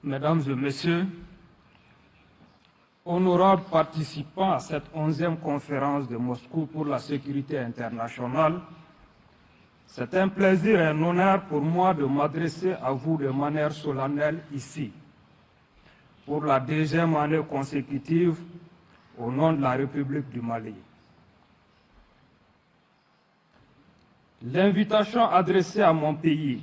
Mesdames et Messieurs, honorables participants à cette 11e conférence de Moscou pour la sécurité internationale, c'est un plaisir et un honneur pour moi de m'adresser à vous de manière solennelle ici, pour la 2e année consécutive, au nom de la République du Mali. L'invitation adressée à mon pays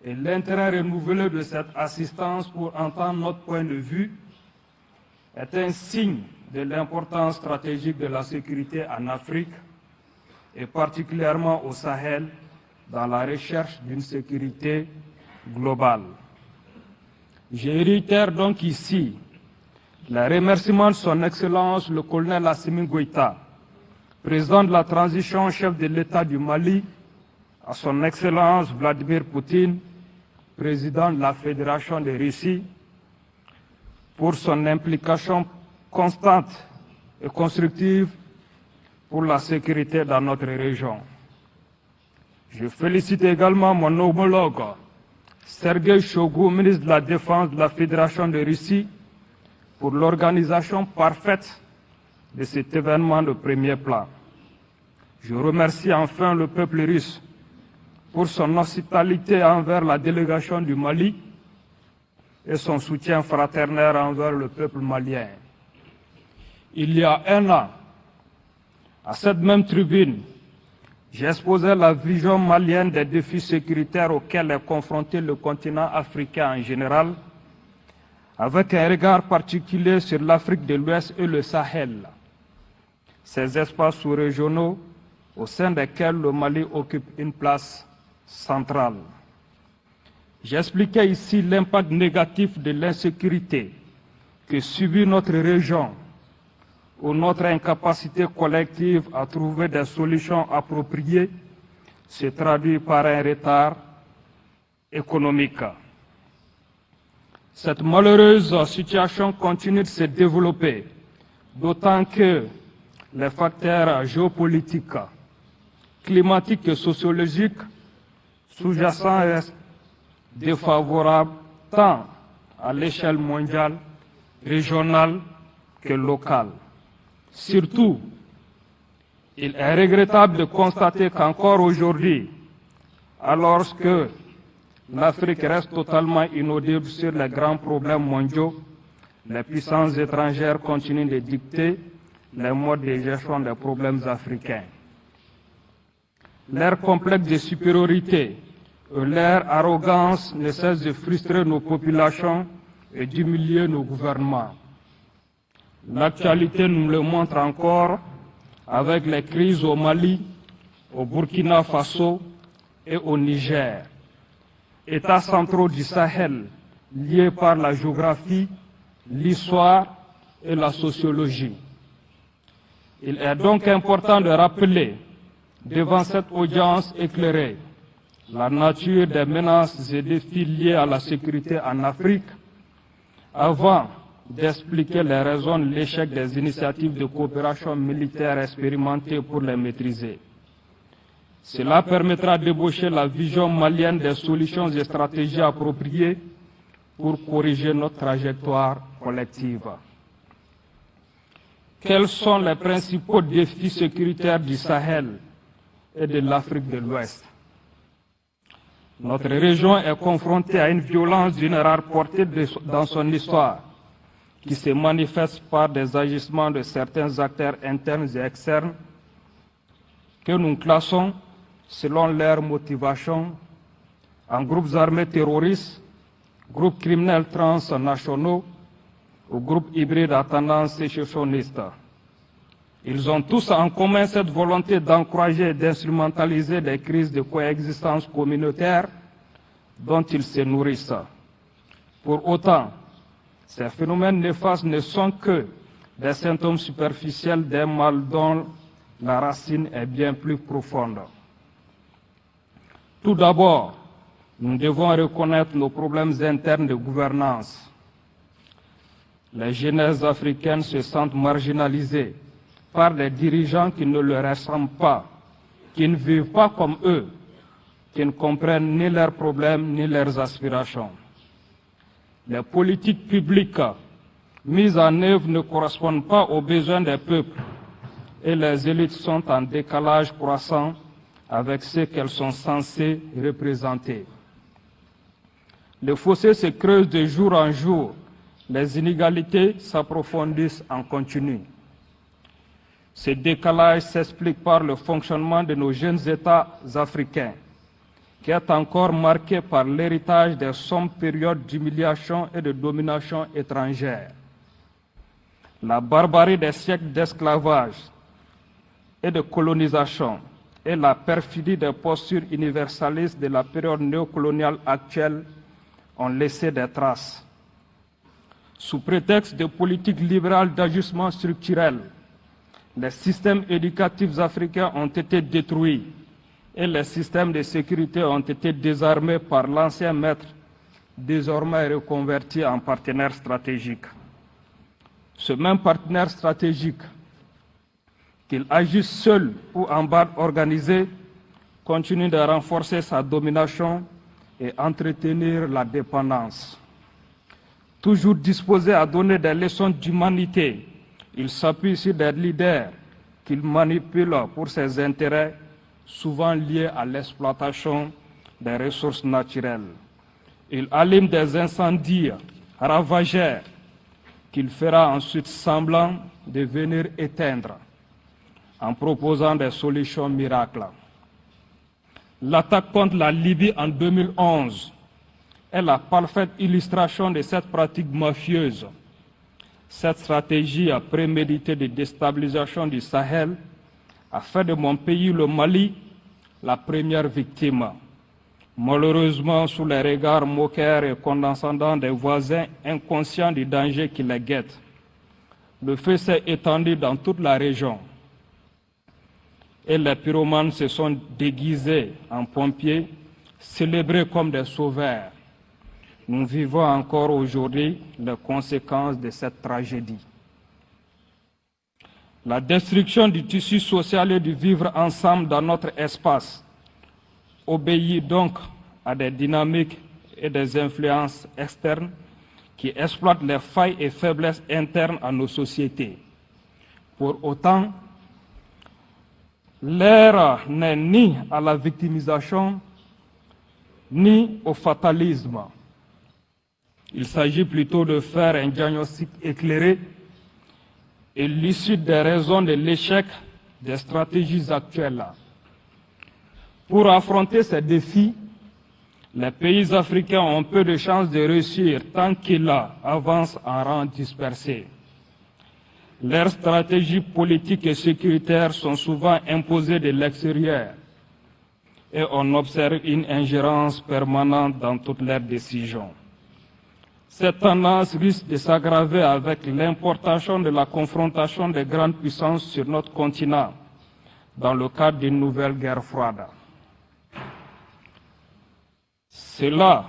et l'intérêt renouvelé de cette assistance pour entendre notre point de vue est un signe de l'importance stratégique de la sécurité en Afrique et particulièrement au Sahel dans la recherche d'une sécurité globale. Je réitère donc ici les remerciements de son Excellence le colonel Assimi Goïta, président de la transition, chef de l'État du Mali, à son Excellence Vladimir Poutine, président de la Fédération de Russie, pour son implication constante et constructive pour la sécurité dans notre région. Je félicite également mon homologue, Sergei Shoigu, ministre de la Défense de la Fédération de Russie, pour l'organisation parfaite de cet événement de premier plan. Je remercie enfin le peuple russe pour son hospitalité envers la délégation du Mali et son soutien fraternel envers le peuple malien. Il y a un an, à cette même tribune, j'exposais la vision malienne des défis sécuritaires auxquels est confronté le continent africain en général, avec un regard particulier sur l'Afrique de l'Ouest et le Sahel, ces espaces sous-régionaux au sein desquels le Mali occupe une place centrale. J'expliquais ici l'impact négatif de l'insécurité que subit notre région, où notre incapacité collective à trouver des solutions appropriées se traduit par un retard économique. Cette malheureuse situation continue de se développer, d'autant que les facteurs géopolitiques, climatiques et sociologiques sous-jacents restent défavorables tant à l'échelle mondiale, régionale que locale. Surtout, il est regrettable de constater qu'encore aujourd'hui, alors que l'Afrique reste totalement inaudible sur les grands problèmes mondiaux, les puissances étrangères continuent de dicter les modes de gestion des problèmes africains. Leur complexe de supériorité et leur arrogance ne cessent de frustrer nos populations et d'humilier nos gouvernements. L'actualité nous le montre encore avec les crises au Mali, au Burkina Faso et au Niger, États centraux du Sahel liés par la géographie, l'histoire et la sociologie. Il est donc important de rappeler devant cette audience éclairée la nature des menaces et défis liés à la sécurité en Afrique avant d'expliquer les raisons de l'échec des initiatives de coopération militaire expérimentées pour les maîtriser. Cela permettra d'ébaucher la vision malienne des solutions et stratégies appropriées pour corriger notre trajectoire collective. Quels sont les principaux défis sécuritaires du Sahel et de l'Afrique de l'Ouest? Notre région est confrontée à une violence d'une rare portée dans son histoire, qui se manifeste par des agissements de certains acteurs internes et externes que nous classons, selon leurs motivations, en groupes armés terroristes, groupes criminels transnationaux ou groupes hybrides à tendance sécessionniste. Ils ont tous en commun cette volonté d'encourager et d'instrumentaliser des crises de coexistence communautaire dont ils se nourrissent. Pour autant, ces phénomènes néfastes ne sont que des symptômes superficiels d'un mal dont la racine est bien plus profonde. Tout d'abord, nous devons reconnaître nos problèmes internes de gouvernance. Les jeunesses africaines se sentent marginalisées par des dirigeants qui ne leur ressemblent pas, qui ne vivent pas comme eux, qui ne comprennent ni leurs problèmes ni leurs aspirations. les politiques publiques mises en œuvre ne correspondent pas aux besoins des peuples et les élites sont en décalage croissant avec ce qu'elles sont censées représenter. Le fossé se creuse de jour en jour, les inégalités s'approfondissent en continu. Ce décalage s'explique par le fonctionnement de nos jeunes États africains, qui est encore marqué par l'héritage des sombres périodes d'humiliation et de domination étrangère. La barbarie des siècles d'esclavage et de colonisation et la perfidie des postures universalistes de la période néocoloniale actuelle ont laissé des traces. Sous prétexte de politiques libérales d'ajustement structurel, les systèmes éducatifs africains ont été détruits et les systèmes de sécurité ont été désarmés par l'ancien maître, désormais reconverti en partenaire stratégique. Ce même partenaire stratégique, qu'il agisse seul ou en bande organisée, continue de renforcer sa domination et entretenir la dépendance. Toujours disposé à donner des leçons d'humanité, il s'appuie sur des leaders qu'il manipule pour ses intérêts, souvent liés à l'exploitation des ressources naturelles. Il allume des incendies ravageurs qu'il fera ensuite semblant de venir éteindre en proposant des solutions miracles. L'attaque contre la Libye en 2011 est la parfaite illustration de cette pratique mafieuse. Cette stratégie préméditée de déstabilisation du Sahel a fait de mon pays, le Mali, la première victime. Malheureusement, sous les regards moqueurs et condescendants des voisins inconscients du danger qui les guette, le feu s'est étendu dans toute la région. Et les pyromanes se sont déguisés en pompiers, célébrés comme des sauveurs. Nous vivons encore aujourd'hui les conséquences de cette tragédie. La destruction du tissu social et du vivre ensemble dans notre espace obéit donc à des dynamiques et des influences externes qui exploitent les failles et faiblesses internes à nos sociétés. Pour autant, l'ère n'est ni à la victimisation, ni au fatalisme. Il s'agit plutôt de faire un diagnostic éclairé et lucide des raisons de l'échec des stratégies actuelles. Pour affronter ces défis, les pays africains ont peu de chances de réussir tant qu'ils avancent en rang dispersé. Leurs stratégies politiques et sécuritaires sont souvent imposées de l'extérieur et on observe une ingérence permanente dans toutes leurs décisions. Cette tendance risque de s'aggraver avec l'importation de la confrontation des grandes puissances sur notre continent dans le cadre d'une nouvelle guerre froide. Cela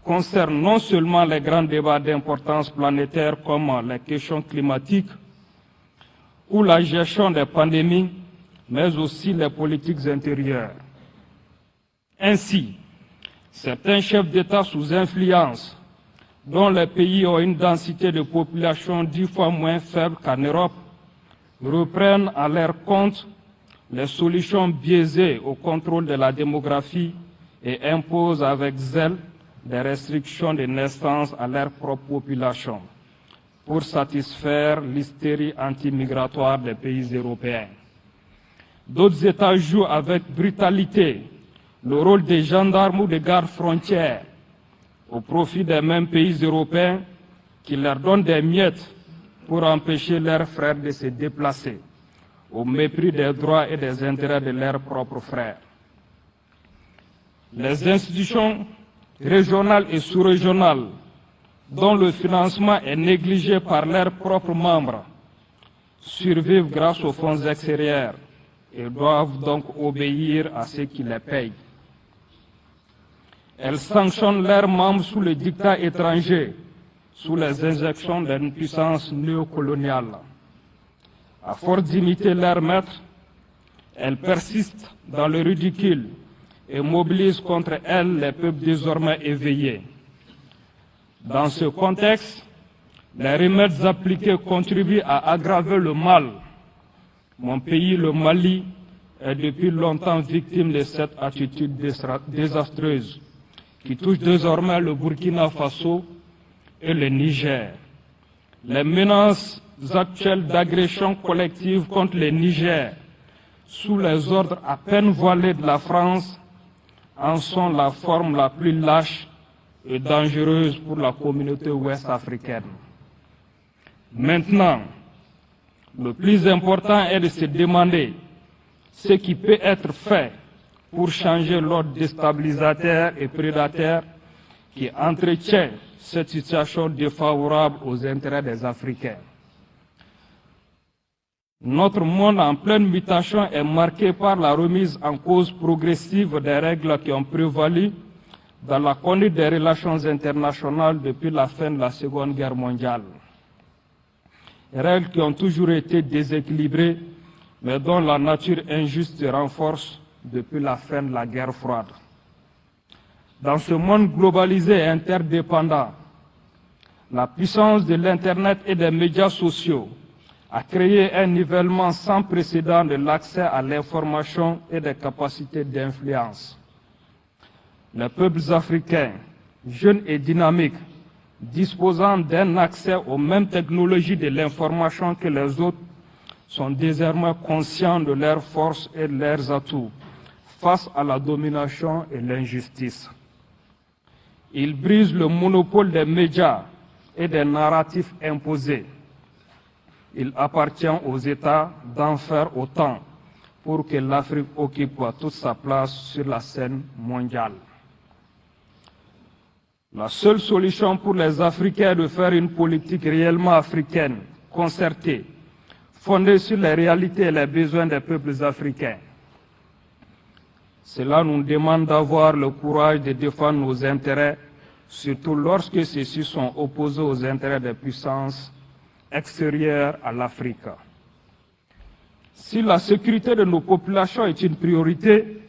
concerne non seulement les grands débats d'importance planétaire comme les questions climatiques ou la gestion des pandémies, mais aussi les politiques intérieures. Ainsi, certains chefs d'État sous influence, dont les pays ont une densité de population 10 fois moins faible qu'en Europe, reprennent à leur compte les solutions biaisées au contrôle de la démographie et imposent avec zèle des restrictions de naissance à leur propre population pour satisfaire l'hystérie anti-migratoire des pays européens. D'autres États jouent avec brutalité le rôle des gendarmes ou des gardes frontières au profit des mêmes pays européens qui leur donnent des miettes pour empêcher leurs frères de se déplacer, au mépris des droits et des intérêts de leurs propres frères. Les institutions régionales et sous-régionales, dont le financement est négligé par leurs propres membres, survivent grâce aux fonds extérieurs et doivent donc obéir à ceux qui les payent. Elles sanctionnent leurs membres sous le diktat étranger, sous les injections d'une puissance néocoloniale. À force d'imiter leurs maîtres, elles persistent dans le ridicule et mobilisent contre elles les peuples désormais éveillés. Dans ce contexte, les remèdes appliqués contribuent à aggraver le mal. Mon pays, le Mali, est depuis longtemps victime de cette attitude désastreuse qui touche désormais le Burkina Faso et le Niger. Les menaces actuelles d'agression collective contre le Niger, sous les ordres à peine voilés de la France, en sont la forme la plus lâche et dangereuse pour la communauté ouest-africaine. Maintenant, le plus important est de se demander ce qui peut être fait pour changer l'ordre déstabilisateur et prédateur qui entretient cette situation défavorable aux intérêts des Africains. Notre monde en pleine mutation est marqué par la remise en cause progressive des règles qui ont prévalu dans la conduite des relations internationales depuis la fin de la Seconde Guerre mondiale. Règles qui ont toujours été déséquilibrées, mais dont la nature injuste se renforce depuis la fin de la guerre froide. Dans ce monde globalisé et interdépendant, la puissance de l'Internet et des médias sociaux a créé un nivellement sans précédent de l'accès à l'information et des capacités d'influence. Les peuples africains, jeunes et dynamiques, disposant d'un accès aux mêmes technologies de l'information que les autres, sont désormais conscients de leurs forces et de leurs atouts face à la domination et l'injustice. Ils brisent le monopole des médias et des narratifs imposés. Il appartient aux États d'en faire autant pour que l'Afrique occupe toute sa place sur la scène mondiale. La seule solution pour les Africains est de faire une politique réellement africaine, concertée, fondée sur les réalités et les besoins des peuples africains. Cela nous demande d'avoir le courage de défendre nos intérêts, surtout lorsque ceux-ci sont opposés aux intérêts des puissances extérieures à l'Afrique. Si la sécurité de nos populations est une priorité,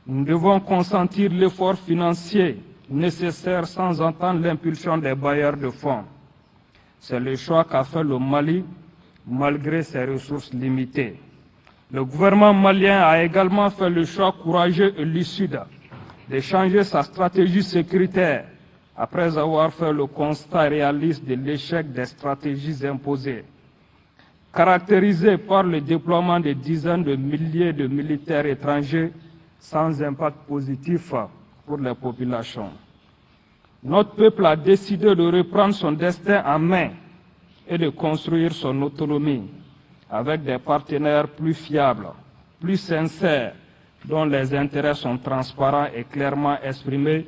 nous devons consentir l'effort financier nécessaire sans entendre l'impulsion des bailleurs de fonds. C'est le choix qu'a fait le Mali, malgré ses ressources limitées. Le gouvernement malien a également fait le choix courageux et lucide de changer sa stratégie sécuritaire après avoir fait le constat réaliste de l'échec des stratégies imposées, caractérisé par le déploiement de dizaines de milliers de militaires étrangers sans impact positif pour les populations. Notre peuple a décidé de reprendre son destin en main et de construire son autonomie avec des partenaires plus fiables, plus sincères, dont les intérêts sont transparents et clairement exprimés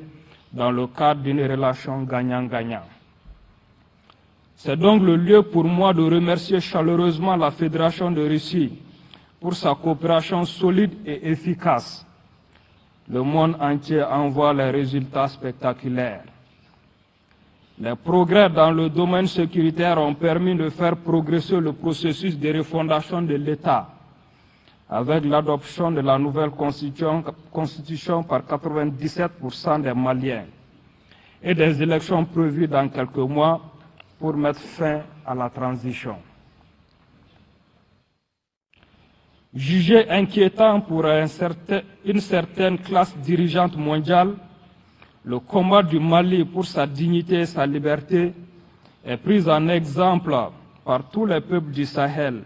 dans le cadre d'une relation gagnant-gagnant. C'est donc le lieu pour moi de remercier chaleureusement la Fédération de Russie pour sa coopération solide et efficace. Le monde entier en voit les résultats spectaculaires. Les progrès dans le domaine sécuritaire ont permis de faire progresser le processus de refondation de l'État, avec l'adoption de la nouvelle constitution par 97% des Maliens et des élections prévues dans quelques mois pour mettre fin à la transition. Jugé inquiétant pour une certaine classe dirigeante mondiale, le combat du Mali pour sa dignité et sa liberté est pris en exemple par tous les peuples du Sahel,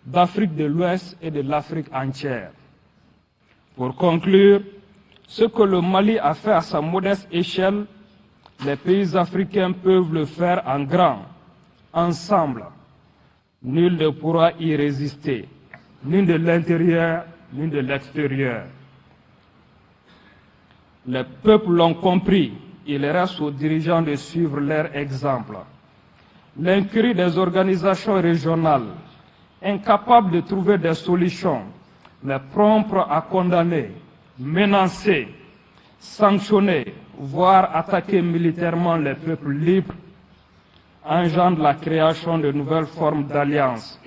d'Afrique de l'Ouest et de l'Afrique entière. Pour conclure, ce que le Mali a fait à sa modeste échelle, les pays africains peuvent le faire en grand, ensemble. Nul ne pourra y résister, ni de l'intérieur, ni de l'extérieur. Les peuples l'ont compris, il reste aux dirigeants de suivre leur exemple. L'incurie des organisations régionales, incapables de trouver des solutions, mais promptes à condamner, menacer, sanctionner, voire attaquer militairement les peuples libres, engendre la création de nouvelles formes d'alliances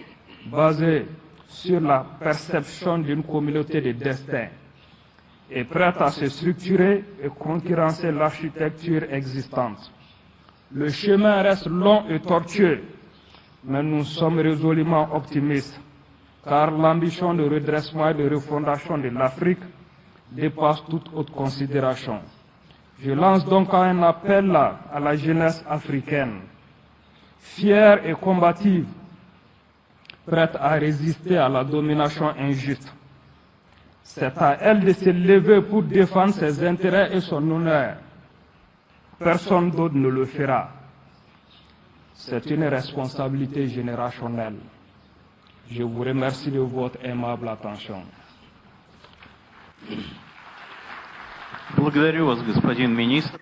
basées sur la perception d'une communauté de destin et prête à se structurer et concurrencer l'architecture existante. Le chemin reste long et tortueux, mais nous sommes résolument optimistes, car l'ambition de redressement et de refondation de l'Afrique dépasse toute autre considération. Je lance donc un appel à la jeunesse africaine, fière et combative, prête à résister à la domination injuste. C'est à elle de se lever pour défendre ses intérêts et son honneur. Personne d'autre ne le fera. C'est une responsabilité générationnelle. Je vous remercie de votre aimable attention. Благодарю вас, господин министр.